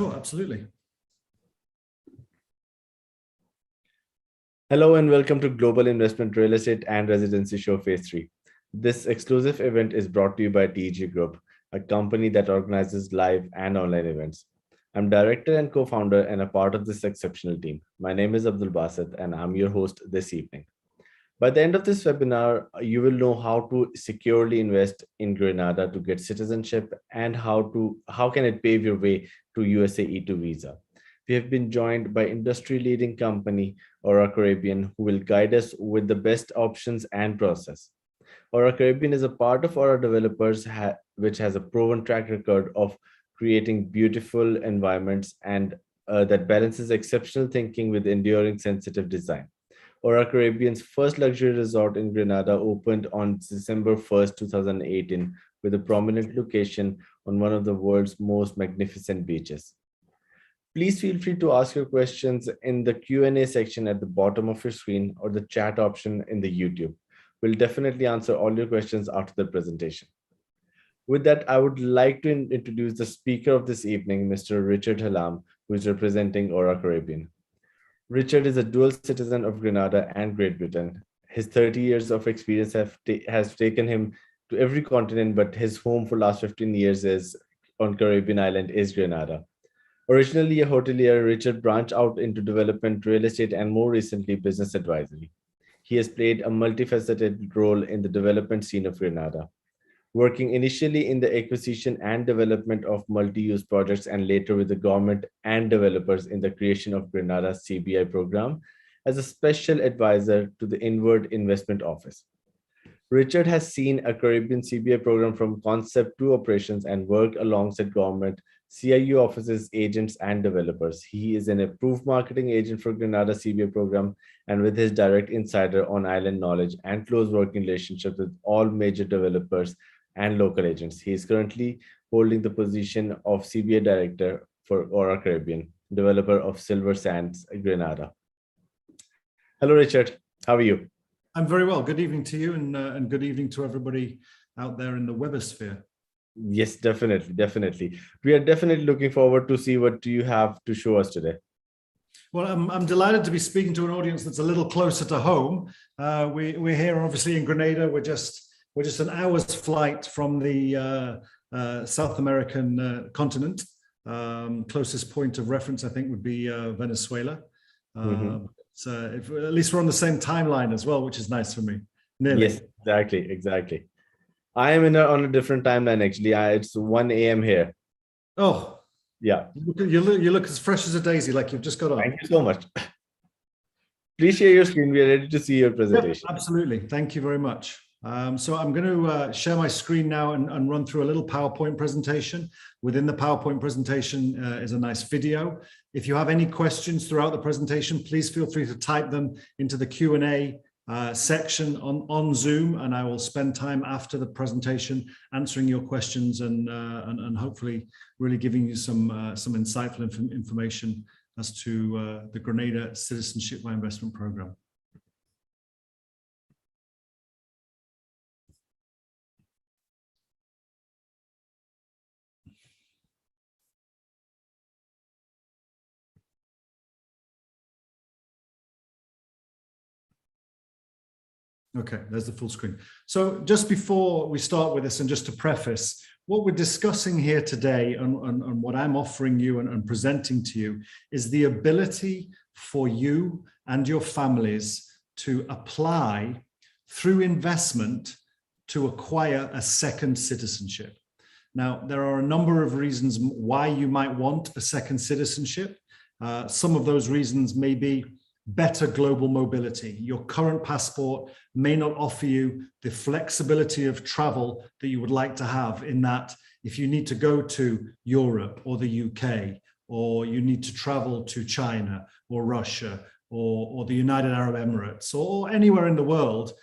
Sure, absolutely. Hello and welcome to Global Investment Real Estate and Residency Show Phase 3. This exclusive event is brought to you by TG Group, a company that organizes live and online events. I'm director and co-founder and a part of this exceptional team. My name is Abdul Basit and I'm your host this evening. By the end of this webinar, you will know how to securely invest in Grenada to get citizenship and how can it pave your way to USA E2 visa. We have been joined by industry-leading company Ora Caribbean, who will guide us with the best options and process. Ora Caribbean is a part of Ora Developers, which has a proven track record of creating beautiful environments and that balances exceptional thinking with enduring sensitive design. Ora Caribbean's first luxury resort in Grenada opened on December 1st, 2018, with a prominent location on one of the world's most magnificent beaches. Please feel free to ask your questions in the Q&A section at the bottom of your screen or the chat option in the YouTube. We'll definitely answer all your questions after the presentation. With that, I would like to introduce the speaker of this evening, Mr. Richard Hallam, who is representing Ora Caribbean. Richard is a dual citizen of Grenada and Great Britain. His 30 years of experience has taken him to every continent, but his home for the last 15 years is on Caribbean island is Grenada. Originally a hotelier, Richard branched out into development, real estate, and more recently, business advisory. He has played a multifaceted role in the development scene of Grenada, working initially in the acquisition and development of multi-use projects and later with the government and developers in the creation of Grenada's CBI program as a special advisor to the Inward Investment Office. Richard has seen a Caribbean CBI program from concept to operations and worked alongside government, CIU offices, agents, and developers. He is an approved marketing agent for Grenada CBI program, and with his direct insider on island knowledge and close working relationships with all major developers and local agents, he is currently holding the position of CBI director for Ora Caribbean, developer of Silver Sands, Grenada. Hello, Richard. How are you? I'm very well. Good evening to you, and good evening to everybody out there in the webosphere. Yes, definitely. We are definitely looking forward to see what you have to show us today. Well, I'm delighted to be speaking to an audience that's a little closer to home. We're here, obviously, in Grenada. We're just an hour's flight from the South American continent. Closest point of reference, I think, would be Venezuela. So at least we're on the same timeline as well, which is nice for me. Nearly. Yes, exactly. I am on a different timeline, actually. It's 1 a.m. here. Oh, yeah. You look as fresh as a daisy, like you've just got on. Thank you so much. Please share your screen. We are ready to see your presentation. Yep, absolutely. Thank you very much. So I'm going to share my screen now and run through a little PowerPoint presentation. Within the PowerPoint presentation is a nice video. If you have any questions throughout the presentation, please feel free to type them into the Q&A section on Zoom, and I will spend time after the presentation answering your questions and hopefully really giving you some insightful information as to the Grenada Citizenship by Investment Program. Okay, there's the full screen. So just before we start with this, and just to preface, what we're discussing here today and what I'm offering you and presenting to you is the ability for you and your families to apply through investment to acquire a second citizenship. Now, there are a number of reasons why you might want a second citizenship. Some of those reasons may be better global mobility. Your current passport may not offer you the flexibility of travel that you would like to have, in that if you need to go to Europe or the UK, or you need to travel to China or Russia or the United Arab Emirates or anywhere in the world,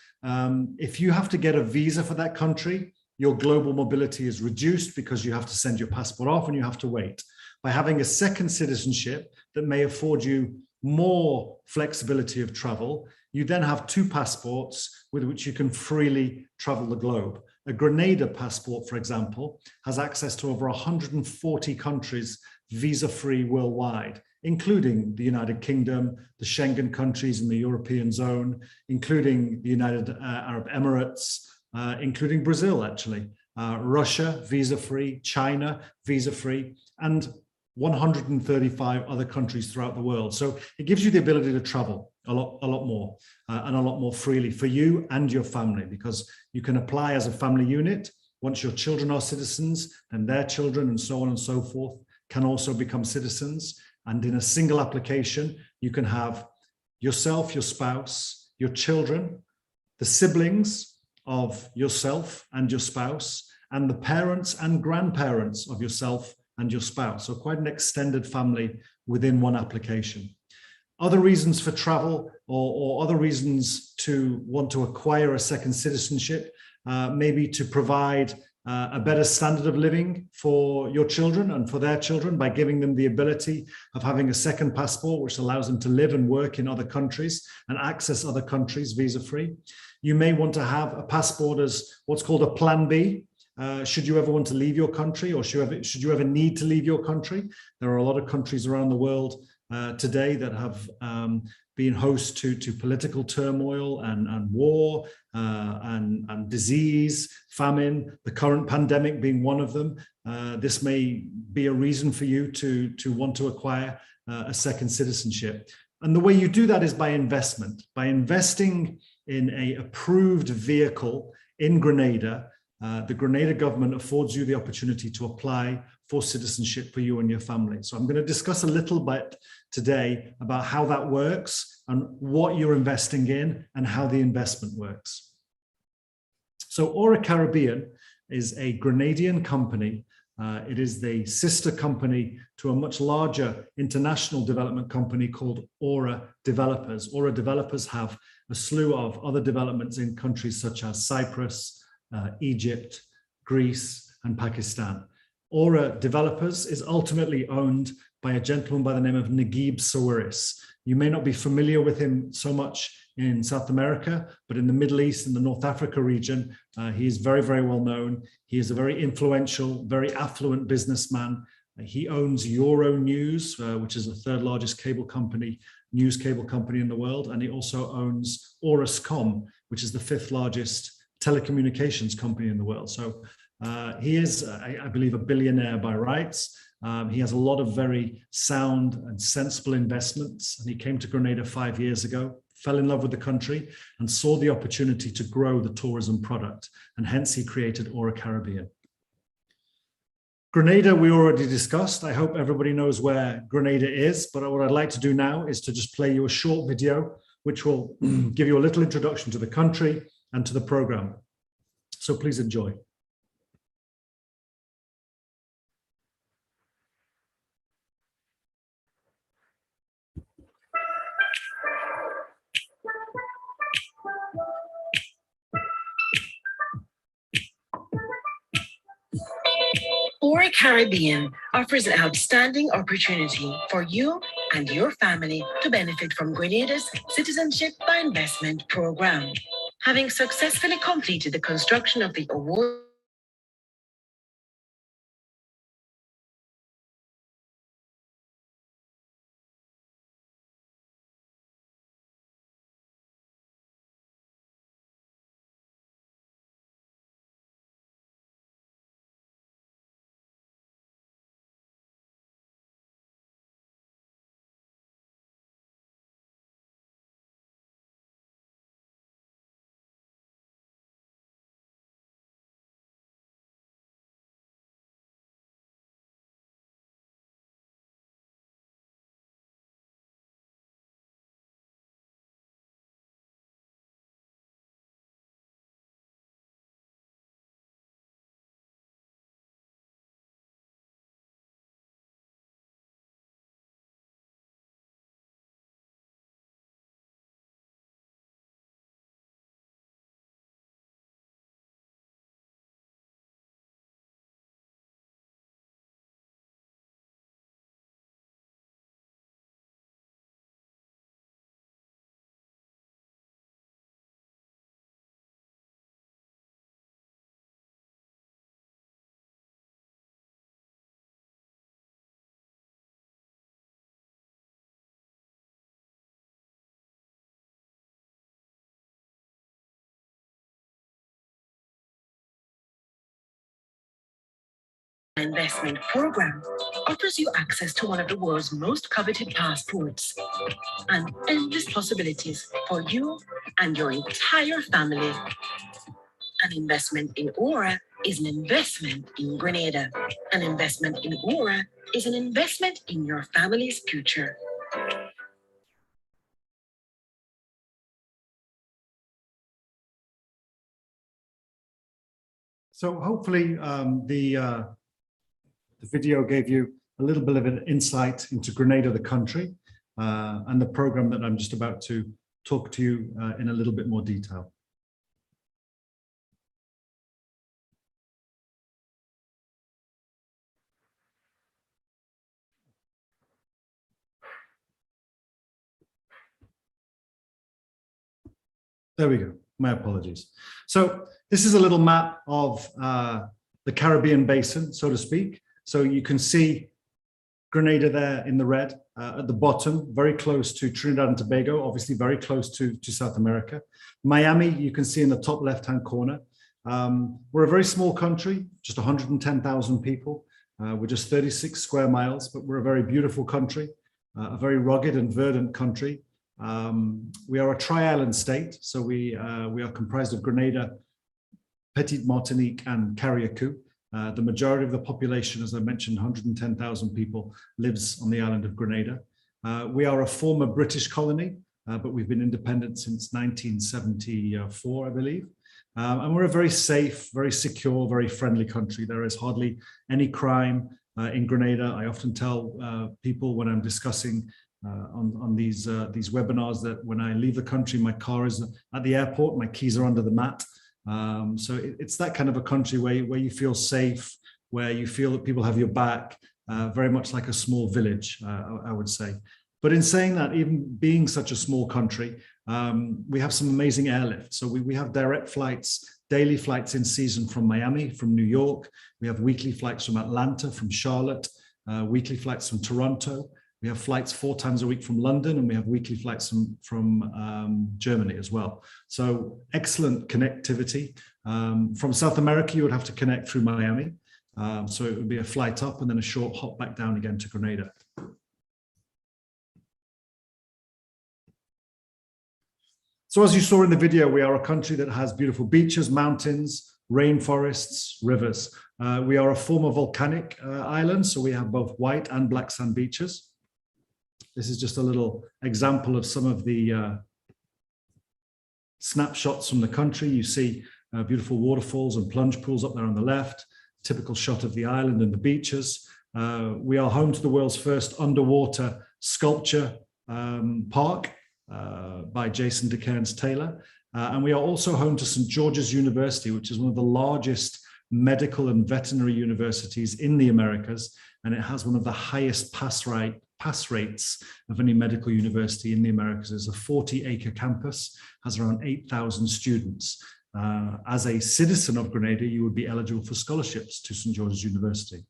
if you have to get a visa for that country, your global mobility is reduced because you have to send your passport off and you have to wait. By having a second citizenship that may afford you more flexibility of travel, you then have two passports with which you can freely travel the globe. A Grenada passport, for example, has access to over 140 countries visa-free worldwide, including the United Kingdom, the Schengen countries in the European zone, including the United Arab Emirates, including Brazil, actually, Russia, visa-free, China, visa-free, and 135 other countries throughout the world. So it gives you the ability to travel a lot more and a lot more freely for you and your family, because you can apply as a family unit. Once your children are citizens, then their children and so on and so forth can also become citizens. And in a single application, you can have yourself, your spouse, your children, the siblings of yourself and your spouse, and the parents and grandparents of yourself and your spouse. So quite an extended family within one application. Other reasons for travel or other reasons to want to acquire a second citizenship, maybe to provide a better standard of living for your children and for their children by giving them the ability of having a second passport, which allows them to live and work in other countries and access other countries visa-free. You may want to have a passport as what's called a plan B. Should you ever want to leave your country, or should you ever need to leave your country? There are a lot of countries around the world today that have been host to political turmoil and war and disease, famine, the current pandemic being one of them. This may be a reason for you to want to acquire a second citizenship. And the way you do that is by investment, by investing in an approved vehicle in Grenada. The Grenada government affords you the opportunity to apply for citizenship for you and your family. So I'm going to discuss a little bit today about how that works and what you're investing in and how the investment works. So Ora Caribbean is a Grenadian company. It is the sister company to a much larger international development company called Ora Developers. Ora Developers have a slew of other developments in countries such as Cyprus, Egypt, Greece, and Pakistan. Ora Developers is ultimately owned by a gentleman by the name of Naguib Sawiris. You may not be familiar with him so much in South America, but in the Middle East and the North Africa region, he is very, very well known. He is a very influential, very affluent businessman. He owns Euronews, which is the third largest news cable company in the world. And he also owns Orascom, which is the fifth largest telecommunications company in the world. So he is, I believe, a billionaire by rights. He has a lot of very sound and sensible investments. And he came to Grenada 5 years ago, fell in love with the country, and saw the opportunity to grow the tourism product. And hence he created Ora Caribbean. Grenada, we already discussed. I hope everybody knows where Grenada is. But what I'd like to do now is to just play you a short video, which will give you a little introduction to the country and to the program. So please enjoy. Ora Caribbean offers an outstanding opportunity for you and your family to benefit from Grenada's Citizenship by Investment program. Having successfully completed the construction of the award Investment program offers you access to one of the world's most coveted passports and endless possibilities for you and your entire family. An investment in Ora is an investment in Grenada. An investment in Ora is an investment in your family's future. So hopefully the video gave you a little bit of an insight into Grenada, the country, and the program that I'm just about to talk to you in a little bit more detail. There we go. My apologies. So this is a little map of the Caribbean basin, so to speak. So you can see Grenada there in the red at the bottom, very close to Trinidad and Tobago, obviously very close to South America. Miami, you can see in the top left-hand corner. We're a very small country, just 110,000 people. We're just 36 square miles, but we're a very beautiful country, a very rugged and verdant country. We are a tri-island state, so we are comprised of Grenada, Petite Martinique, and Carriacou. The majority of the population, as I mentioned, 110,000 people, lives on the island of Grenada. We are a former British colony, but we've been independent since 1974, I believe. And we're a very safe, very secure, very friendly country. There is hardly any crime in Grenada. I often tell people when I'm discussing on these webinars that when I leave the country, my car is at the airport, my keys are under the mat. So it's that kind of a country where you feel safe, where you feel that people have your back, very much like a small village, I would say. But in saying that, even being such a small country, we have some amazing airlift. So we have direct flights, daily flights in season from Miami, from New York. We have weekly flights from Atlanta, from Charlotte, weekly flights from Toronto. We have flights 4 times a week from London, and we have weekly flights from Germany as well. So excellent connectivity. From South America, you would have to connect through Miami. So it would be a flight up and then a short hop back down again to Grenada. So as you saw in the video, we are a country that has beautiful beaches, mountains, rainforests, rivers. We are a former volcanic island, so we have both white and black sand beaches. This is just a little example of some of the snapshots from the country. You see beautiful waterfalls and plunge pools up there on the left, typical shot of the island and the beaches. We are home to the world's first underwater sculpture park by Jason DeCairns Taylor. And we are also home to St. George's University, which is one of the largest medical and veterinary universities in the Americas. And it has one of the highest pass rates of any medical university in the Americas. It's a 40-acre campus, has around 8,000 students. As a citizen of Grenada, you would be eligible for scholarships to St. George's University.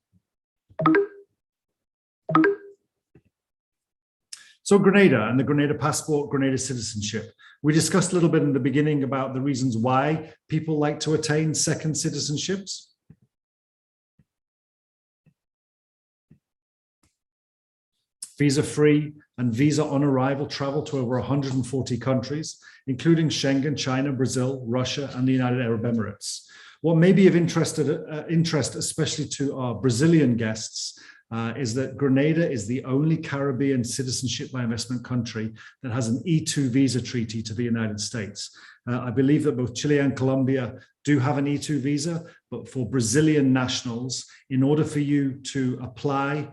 So Grenada and the Grenada passport, Grenada citizenship. We discussed a little bit in the beginning about the reasons why people like to attain second citizenships. Visa-free and visa on arrival travel to over 140 countries, including Schengen, China, Brazil, Russia, and the United Arab Emirates. What may be of interest, especially to our Brazilian guests, is that Grenada is the only Caribbean citizenship by investment country that has an E2 visa treaty to the United States. I believe that both Chile and Colombia do have an E2 visa, but for Brazilian nationals, in order for you to apply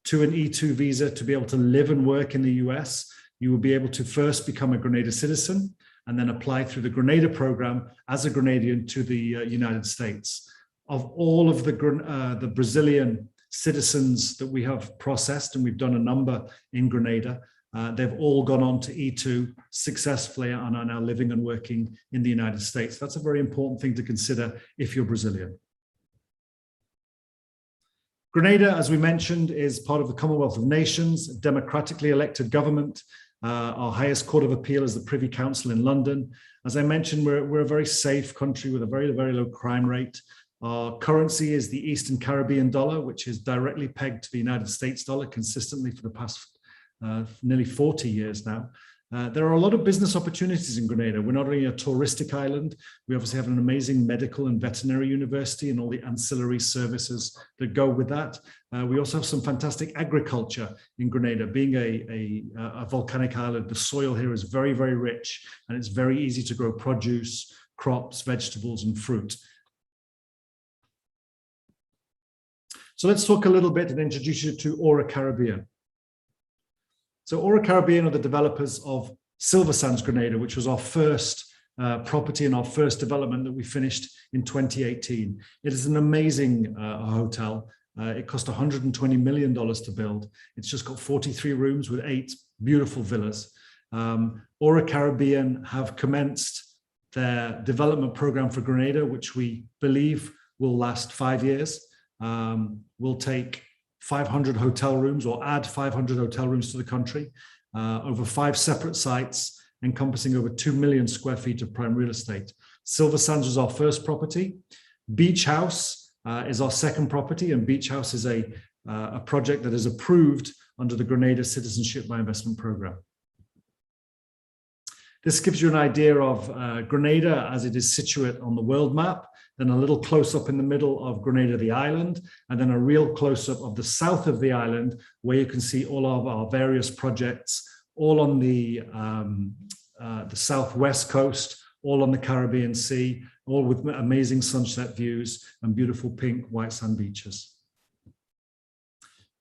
to an E2 visa to be able to live and work in the US, you will be able to first become a Grenada citizen and then apply through the Grenada program as a Grenadian to the United States. Of all of the Brazilian citizens that we have processed, and we've done a number in Grenada, they've all gone on to E2 successfully and are now living and working in the United States. That's a very important thing to consider if you're Brazilian. Grenada, as we mentioned, is part of the Commonwealth of Nations, a democratically elected government. Our highest court of appeal is the Privy Council in London. As I mentioned, we're a very safe country with a very, very low crime rate. Our currency is the Eastern Caribbean dollar, which is directly pegged to the United States dollar consistently for the past nearly 40 years now. There are a lot of business opportunities in Grenada. We're not only a touristic island, we obviously have an amazing medical and veterinary university and all the ancillary services that go with that. We also have some fantastic agriculture in Grenada. Being a volcanic island, the soil here is very, very rich, and it's very easy to grow produce, crops, vegetables, and fruit. So let's talk a little bit and introduce you to Ora Caribbean. So Ora Caribbean are the developers of Silver Sands Grenada, which was our first property and our first development that we finished in 2018. It is an amazing hotel. It cost $120 million to build. It's just got 43 rooms with 8 beautiful villas. Ora Caribbean have commenced their development program for Grenada, which we believe will last 5 years. We'll take 500 hotel rooms or add 500 hotel rooms to the country over 5 separate sites encompassing over 2 million square feet of prime real estate. Silver Sands was our first property. Beach House is our second property, and Beach House is a project that is approved under the Grenada Citizenship by Investment Program. This gives you an idea of Grenada as it is situate on the world map, then a little close-up in the middle of Grenada, the island, and then a real close-up of the south of the island, where you can see all of our various projects, all on the southwest coast, all on the Caribbean Sea, all with amazing sunset views and beautiful pink white sand beaches.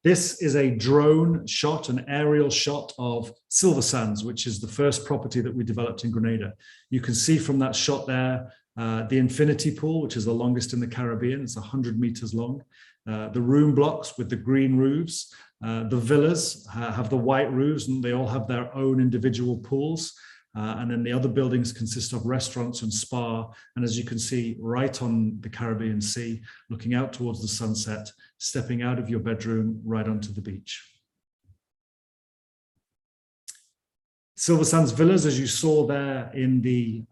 This is a drone shot, an aerial shot of Silver Sands, which is the first property that we developed in Grenada. You can see from that shot there, the infinity pool, which is the longest in the Caribbean. It's 100 meters long. The room blocks with the green roofs. The villas have the white roofs, and they all have their own individual pools. And then the other buildings consist of restaurants and spa. And as you can see, right on the Caribbean Sea, looking out towards the sunset, stepping out of your bedroom right onto the beach. Silver Sands Villas, as you saw there in the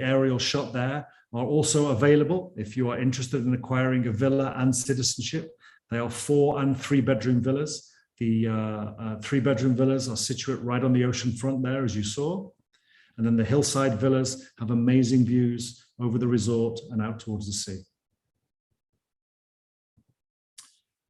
aerial shot there, are also available if you are interested in acquiring a villa and citizenship. They are 4 and 3 bedroom villas. The 3 bedroom villas are situate right on the ocean front there, as you saw. And then the hillside villas have amazing views over the resort and out towards the sea.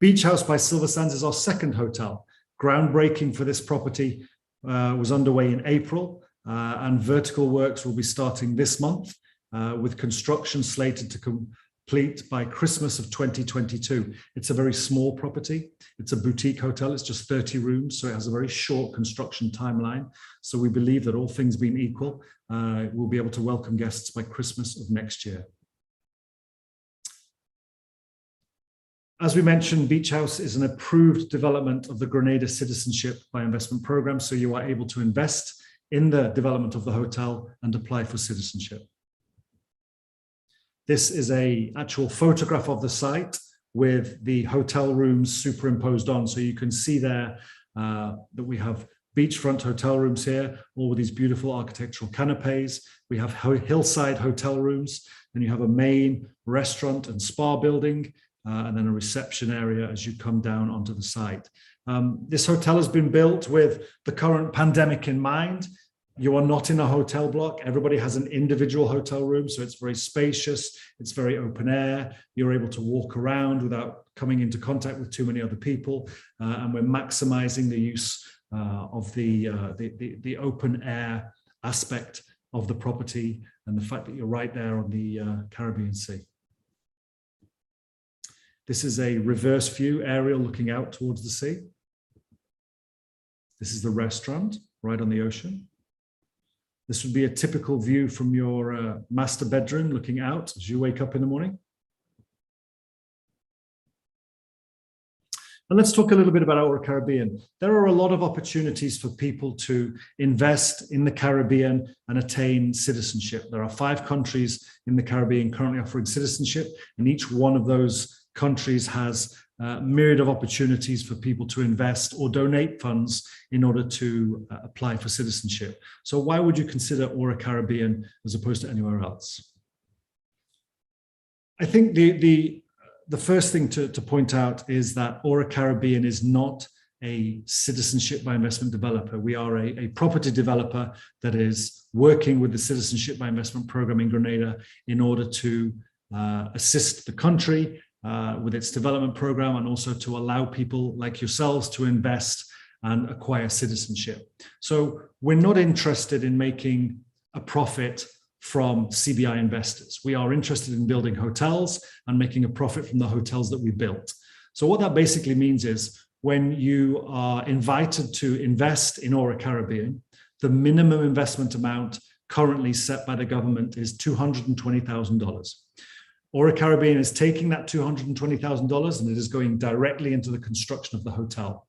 Beach House by Silver Sands is our second hotel. Groundbreaking for this property was underway in April, and vertical works will be starting this month, with construction slated to complete by Christmas of 2022. It's a very small property. It's a boutique hotel. It's just 30 rooms, so it has a very short construction timeline. So we believe that all things being equal, we'll be able to welcome guests by Christmas of next year. As we mentioned, Beach House is an approved development of the Grenada Citizenship by Investment Program, so you are able to invest in the development of the hotel and apply for citizenship. This is an actual photograph of the site with the hotel rooms superimposed on, so you can see there that we have beachfront hotel rooms here, all with these beautiful architectural canapes. We have hillside hotel rooms, then you have a main restaurant and spa building, and then a reception area as you come down onto the site. This hotel has been built with the current pandemic in mind. You are not in a hotel block. Everybody has an individual hotel room, so it's very spacious. It's very open air. You're able to walk around without coming into contact with too many other people, and we're maximizing the use of the open air aspect of the property and the fact that you're right there on the Caribbean Sea. This is a reverse view aerial looking out towards the sea. This is the restaurant right on the ocean. This would be a typical view from your master bedroom looking out as you wake up in the morning. And let's talk a little bit about Ora Caribbean. There are a lot of opportunities for people to invest in the Caribbean and attain citizenship. There are 5 countries in the Caribbean currently offering citizenship, and each one of those countries has a myriad of opportunities for people to invest or donate funds in order to apply for citizenship. So why would you consider Ora Caribbean as opposed to anywhere else? I think the first thing to point out is that Ora Caribbean is not a citizenship by investment developer. We are a property developer that is working with the Citizenship by Investment program in Grenada in order to assist the country with its development program, and also to allow people like yourselves to invest and acquire citizenship. So we're not interested in making a profit from CBI investors. We are interested in building hotels and making a profit from the hotels that we built. So what that basically means is when you are invited to invest in Ora Caribbean, the minimum investment amount currently set by the government is $220,000. Ora Caribbean is taking that $220,000 and it is going directly into the construction of the hotel.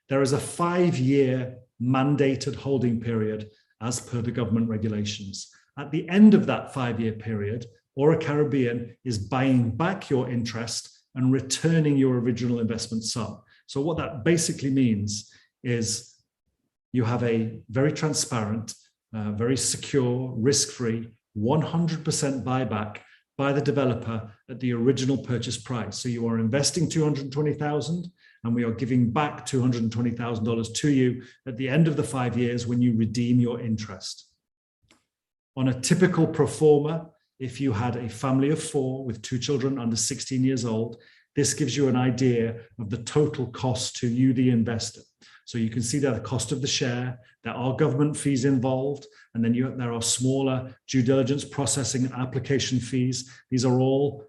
There is a 5-year mandated holding period as per the government regulations. At the end of that 5-year period, Ora Caribbean is buying back your interest and returning your original investment sum. So what that basically means is you have a very transparent, very secure, risk-free, 100% buyback by the developer at the original purchase price. So you are investing $220,000 and we are giving back $220,000 to you at the end of the 5 years when you redeem your interest. On a typical pro forma, if you had a family of 4 with 2 children under 16 years old, this gives you an idea of the total cost to you, the investor. So you can see that the cost of the share, there are government fees involved, and then there are smaller due diligence processing and application fees. These are all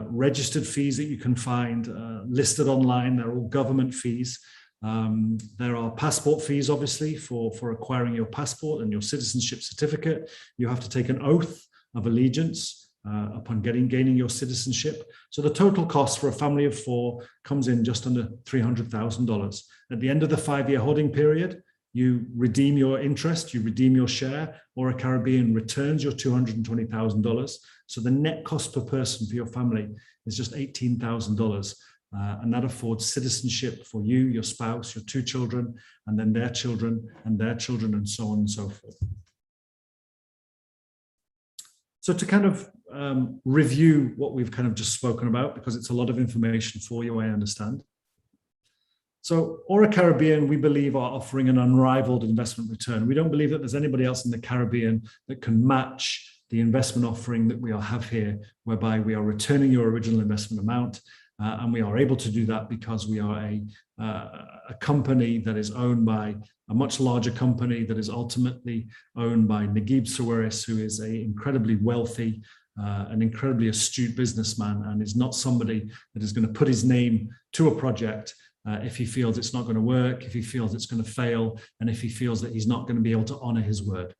registered fees that you can find listed online. They're all government fees. There are passport fees, obviously, for acquiring your passport and your citizenship certificate. You have to take an oath of allegiance upon gaining your citizenship. So the total cost for a family of 4 comes in just under $300,000. At the end of the 5-year holding period, you redeem your interest, you redeem your share, Ora Caribbean returns your $220,000. So the net cost per person for your family is just $18,000. And that affords citizenship for you, your spouse, your 2 children, and then their children, and so on and so forth. So to kind of review what we've kind of just spoken about, because it's a lot of information for you, I understand. So Ora Caribbean, we believe, are offering an unrivaled investment return. We don't believe that there's anybody else in the Caribbean that can match the investment offering that we have here, whereby we are returning your original investment amount. And we are able to do that because we are a company that is owned by a much larger company that is ultimately owned by Naguib Sawiris, who is an incredibly wealthy, an incredibly astute businessman, and is not somebody that is going to put his name to a project if he feels it's not going to work, if he feels it's going to fail, and if he feels that he's not going to be able to honor his word.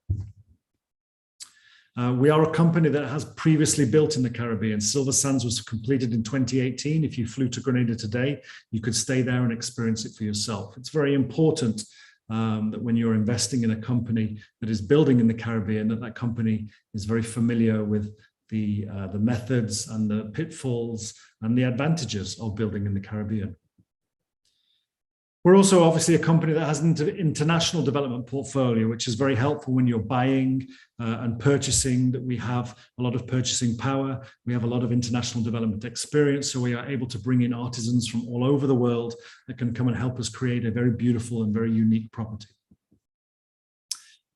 We are a company that has previously built in the Caribbean. Silver Sands was completed in 2018. If you flew to Grenada today, you could stay there and experience it for yourself. It's very important that when you're investing in a company that is building in the Caribbean, that company is very familiar with the methods and the pitfalls and the advantages of building in the Caribbean. We're also obviously a company that has an international development portfolio, which is very helpful when you're buying and purchasing, that we have a lot of purchasing power. We have a lot of international development experience, so we are able to bring in artisans from all over the world that can come and help us create a very beautiful and very unique property.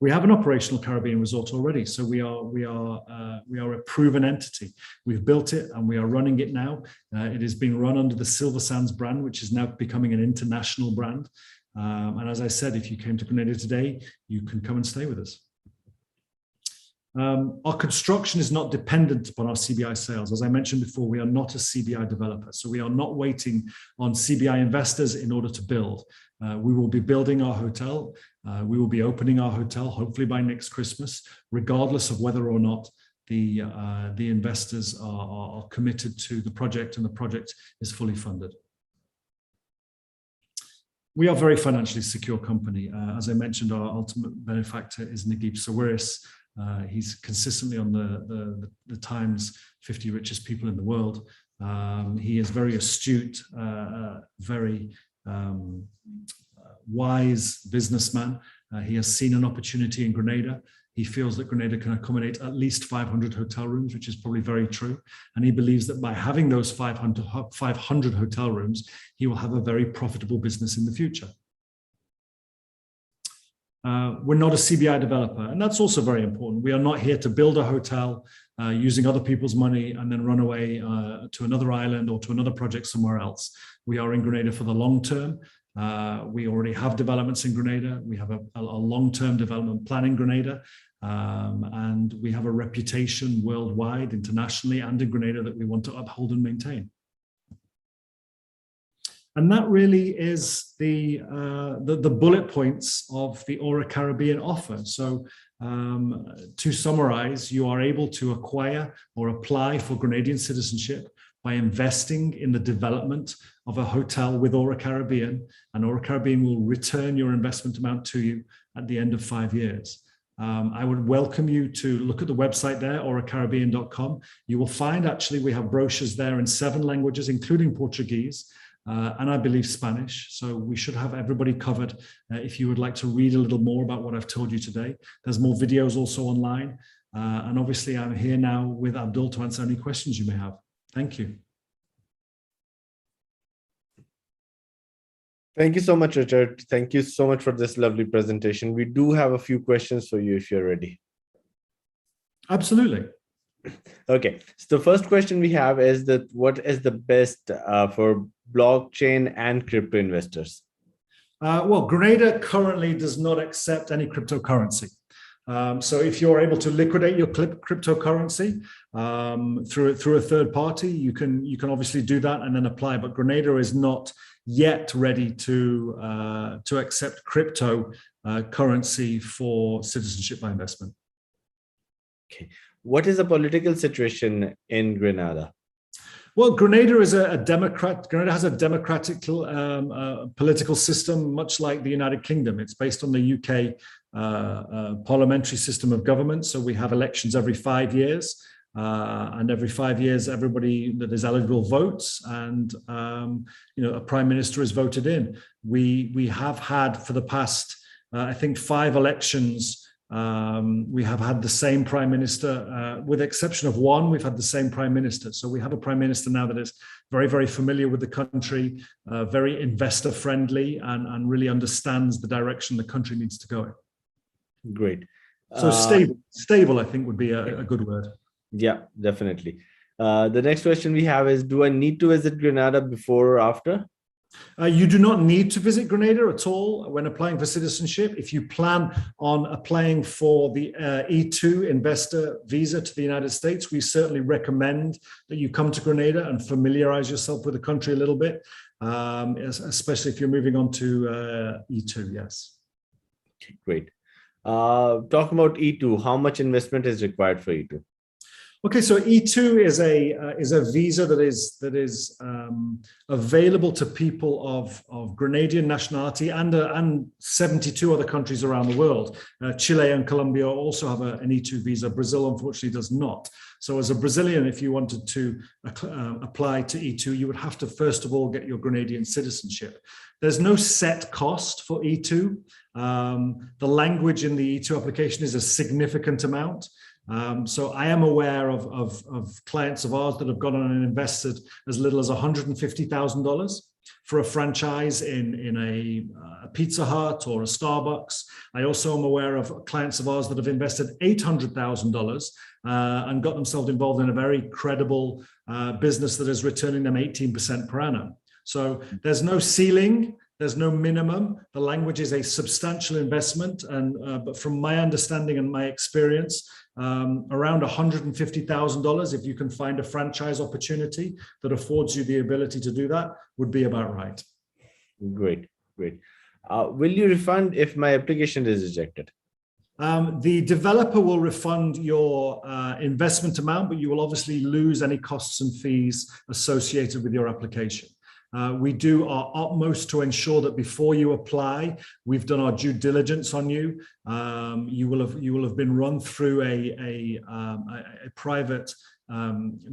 We have an operational Caribbean resort already, so we are a proven entity. We've built it and we are running it now. It is being run under the Silver Sands brand, which is now becoming an international brand. And as I said, if you came to Grenada today, you can come and stay with us. Our construction is not dependent upon our CBI sales. As I mentioned before, we are not a CBI developer, so we are not waiting on CBI investors in order to build. We will be building our hotel. We will be opening our hotel, hopefully by next Christmas, regardless of whether or not the investors are committed to the project and the project is fully funded. We are a very financially secure company. As I mentioned, our ultimate benefactor is Naguib Sawiris. He's consistently on the Times 50 richest people in the world. He is very astute, very wise businessman. He has seen an opportunity in Grenada. He feels that Grenada can accommodate at least 500 hotel rooms, which is probably very true. And he believes that by having those 500 hotel rooms, he will have a very profitable business in the future. We're not a CBI developer, and that's also very important. We are not here to build a hotel using other people's money and then run away to another island or to another project somewhere else. We are in Grenada for the long term. We already have developments in Grenada. We have a long-term development plan in Grenada, and we have a reputation worldwide, internationally, and in Grenada that we want to uphold and maintain. And that really is the bullet points of the Ora Caribbean offer. So to summarize, you are able to acquire or apply for Grenadian citizenship by investing in the development of a hotel with Ora Caribbean, and Ora Caribbean will return your investment amount to you at the end of 5 years. I would welcome you to look at the website there, oracaribbean.com. You will find actually we have brochures there in 7 languages, including Portuguese, and I believe Spanish. So we should have everybody covered if you would like to read a little more about what I've told you today. There's more videos also online. And obviously I'm here now with Abdul to answer any questions you may have. Thank you. Thank you so much, Richard. Thank you so much for this lovely presentation. We do have a few questions for you if you're ready. Absolutely. Okay, so the first question we have is that what is the best for blockchain and crypto investors? Well, Grenada currently does not accept any cryptocurrency. So if you're able to liquidate your cryptocurrency through a third party, you can obviously do that and then apply. But Grenada is not yet ready to accept crypto currency for citizenship by investment. Okay. What is the political situation in Grenada? Well, Grenada is a democrat. Grenada has a democratic political system, much like the United Kingdom. It's based on the UK parliamentary system of government. So we have elections every 5 years, and every 5 years, everybody that is eligible votes, and a prime minister is voted in. We have had for the past, I think, 5 elections. We have had the same prime minister, with the exception of one. We've had the same prime minister. So we have a prime minister now that is very, very familiar with the country, very investor friendly, and really understands the direction the country needs to go in. Great. So stable, I think, would be a good word. Yeah, definitely. The next question we have is, do I need to visit Grenada before or after? You do not need to visit Grenada at all when applying for citizenship. If you plan on applying for the E2 investor visa to the United States, we certainly recommend that you come to Grenada and familiarize yourself with the country a little bit, especially if you're moving on to E2, yes. Okay, great. Talking about E2, how much investment is required for E2? Okay, so E2 is a visa that is available to people of Grenadian nationality and 72 other countries around the world. Chile and Colombia also have an E2 visa. Brazil, unfortunately, does not. So as a Brazilian, if you wanted to apply to E2, you would have to, first of all, get your Grenadian citizenship. There's no set cost for E2. The language in the E2 application is a significant amount. So I am aware of clients of ours that have gone on and invested as little as $150,000 for a franchise in a Pizza Hut or a Starbucks. I also am aware of clients of ours that have invested $800,000 and got themselves involved in a very credible business that is returning them 18% per annum. So there's no ceiling. There's no minimum. The language is a substantial investment, but from my understanding and my experience, around $150,000, if you can find a franchise opportunity that affords you the ability to do that, would be about right. Great, great. Will you refund if my application is rejected? The developer will refund your investment amount, but you will obviously lose any costs and fees associated with your application. We do our utmost to ensure that before you apply, we've done our due diligence on you. You will have been run through a private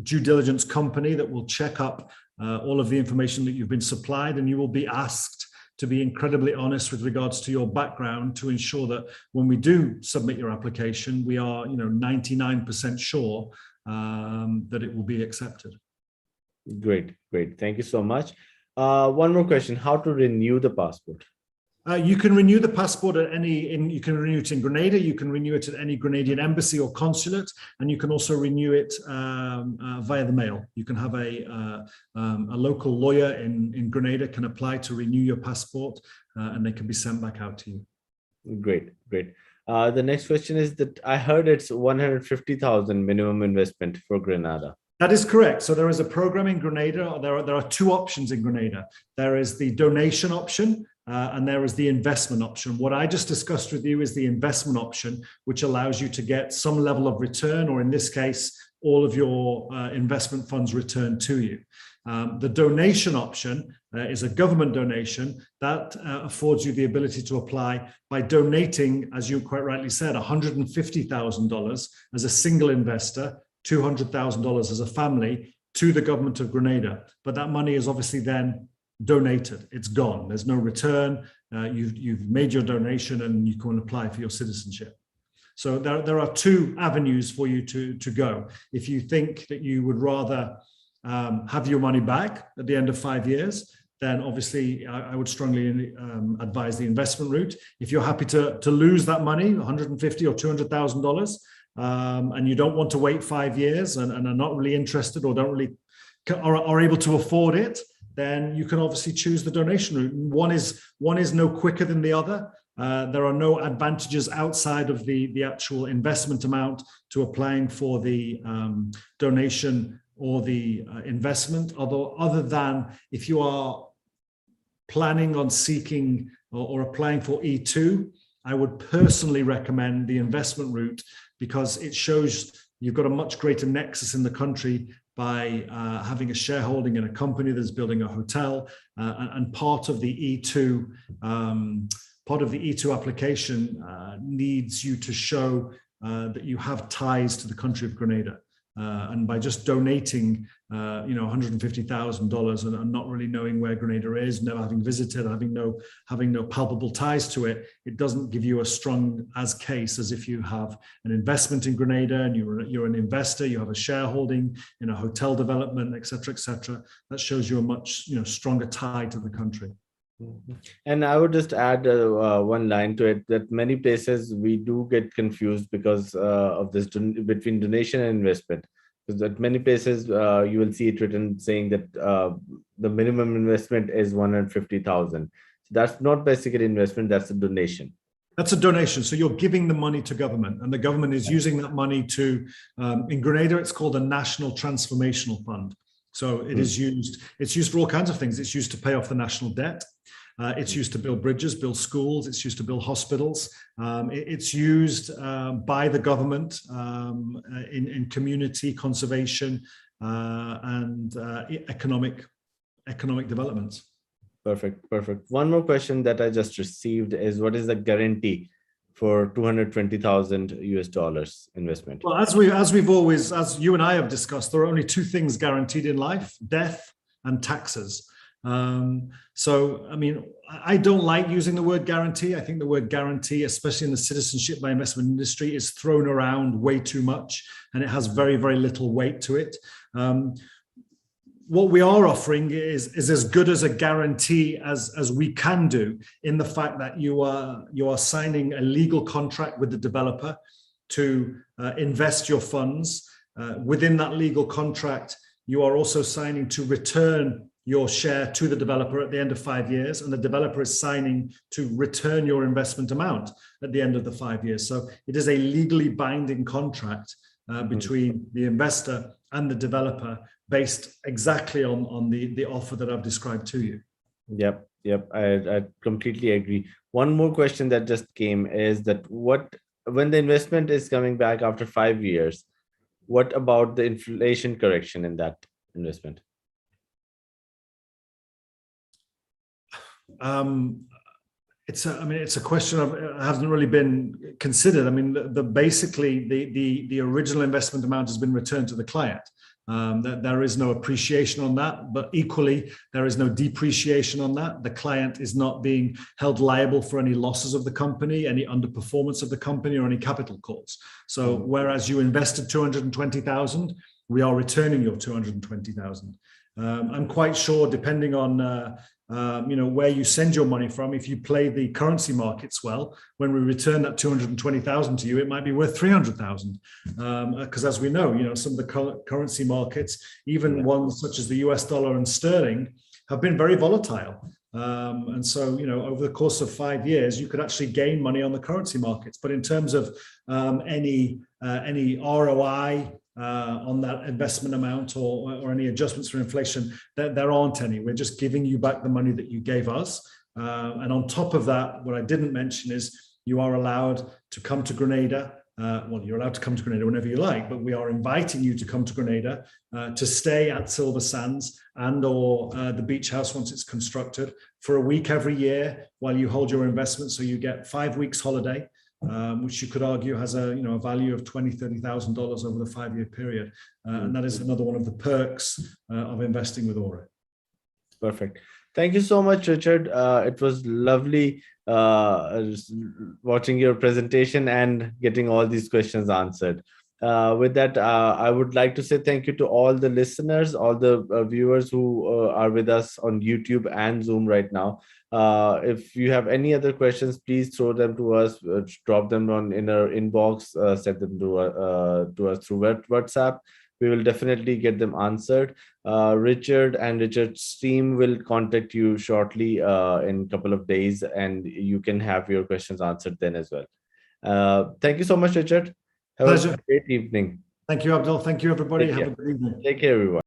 due diligence company that will check up all of the information that you've been supplied, and you will be asked to be incredibly honest with regards to your background to ensure that when we do submit your application, we are 99% sure that it will be accepted. Great. Thank you so much. One more question: how to renew the passport? You can renew the passport at you can renew it in Grenada, you can renew it at any Grenadian embassy or consulate, and you can also renew it via the mail. You can have a local lawyer in Grenada can apply to renew your passport, and they can be sent back out to you. Great. The next question is that I heard it's 150,000 minimum investment for Grenada. That is correct. So there is a program in Grenada. There are two options in Grenada. There is the donation option, and there is the investment option. What I just discussed with you is the investment option, which allows you to get some level of return, or in this case, all of your investment funds returned to you. The donation option is a government donation that affords you the ability to apply by donating, as you quite rightly said, $150,000 as a single investor, $200,000 as a family to the government of Grenada. But that money is obviously then donated. It's gone. There's no return. You've made your donation and you can apply for your citizenship. So there are two avenues for you to go. If you think that you would rather have your money back at the end of 5 years, then obviously I would strongly advise the investment route. If you're happy to lose that money, $150,000 or $200,000, and you don't want to wait 5 years and are not really interested or don't really are able to afford it, then you can obviously choose the donation route. One is no quicker than the other. There are no advantages outside of the actual investment amount to applying for the donation or the investment, other than if you are planning on seeking or applying for E2, I would personally recommend the investment route, because it shows you've got a much greater nexus in the country by having a shareholding in a company that's building a hotel, and part of the E2 application needs you to show that you have ties to the country of Grenada. And by just donating, $150,000 and not really knowing where Grenada is, never having visited, having no palpable ties to it, it doesn't give you a strong case as if you have an investment in Grenada and you're an investor, you have a shareholding in a hotel development, et cetera. That shows you a much stronger tie to the country. And I would just add one line to it, that many places we do get confused because of this between donation and investment. Because at many places you will see it written saying that the minimum investment is 150,000. So that's not basically investment; that's a donation. That's a donation. So you're giving the money to government, and the government is using that money to. In Grenada, it's called a National Transformational Fund. So it is used. It's used for all kinds of things. It's used to pay off the national debt. It's used to build bridges, build schools. It's used to build hospitals. It's used by the government in community conservation and economic developments. Perfect. One more question that I just received is, what is the guarantee for $220,000 investment? Well, as you and I have discussed, there are only two things guaranteed in life: death and taxes. So, I mean, I don't like using the word guarantee. I think the word guarantee, especially in the citizenship by investment industry, is thrown around way too much, and it has very, very little weight to it. What we are offering is as good as a guarantee as we can do, in the fact that you are signing a legal contract with the developer to invest your funds. Within that legal contract, you are also signing to return your share to the developer at the end of 5 years, and the developer is signing to return your investment amount at the end of the 5 years. So it is a legally binding contract between the investor and the developer, based exactly on the offer that I've described to you. Yep, I completely agree. One more question that just came is that when the investment is coming back after 5 years, what about the inflation correction in that investment? It's a question that hasn't really been considered. I mean, basically the original investment amount has been returned to the client. There is no appreciation on that, but equally, there is no depreciation on that. The client is not being held liable for any losses of the company, any underperformance of the company, or any capital calls. So whereas you invested 220,000, we are returning your 220,000. I'm quite sure, depending on where you send your money from, if you play the currency markets well, when we return that 220,000 to you, it might be worth 300,000. Because as we know, some of the currency markets, even ones such as the US dollar and sterling, have been very volatile. And so, over the course of 5 years, you could actually gain money on the currency markets. But in terms of any ROI on that investment amount or any adjustments for inflation, there aren't any. We're just giving you back the money that you gave us. And on top of that, what I didn't mention is you are allowed to come to Grenada. You're allowed to come to Grenada whenever you like, but we are inviting you to come to Grenada to stay at Silver Sands and or the beach house once it's constructed for a week every year while you hold your investment. So you get 5 weeks holiday, which you could argue has a value of $20,000, $30,000 over the 5-year period. And that is another one of the perks of investing with Ora. Perfect. Thank you so much, Richard. It was lovely watching your presentation and getting all these questions answered. With that, I would like to say thank you to all the listeners, all the viewers who are with us on YouTube and Zoom right now. If you have any other questions, please throw them to us, drop them in our inbox, send them to us through WhatsApp. We will definitely get them answered. Richard and Richard's team will contact you shortly in a couple of days, and you can have your questions answered then as well. Thank you so much, Richard. Have Pleasure. a great evening. Thank you, Abdul. Thank you, everybody. Have a good evening. Take care, everyone.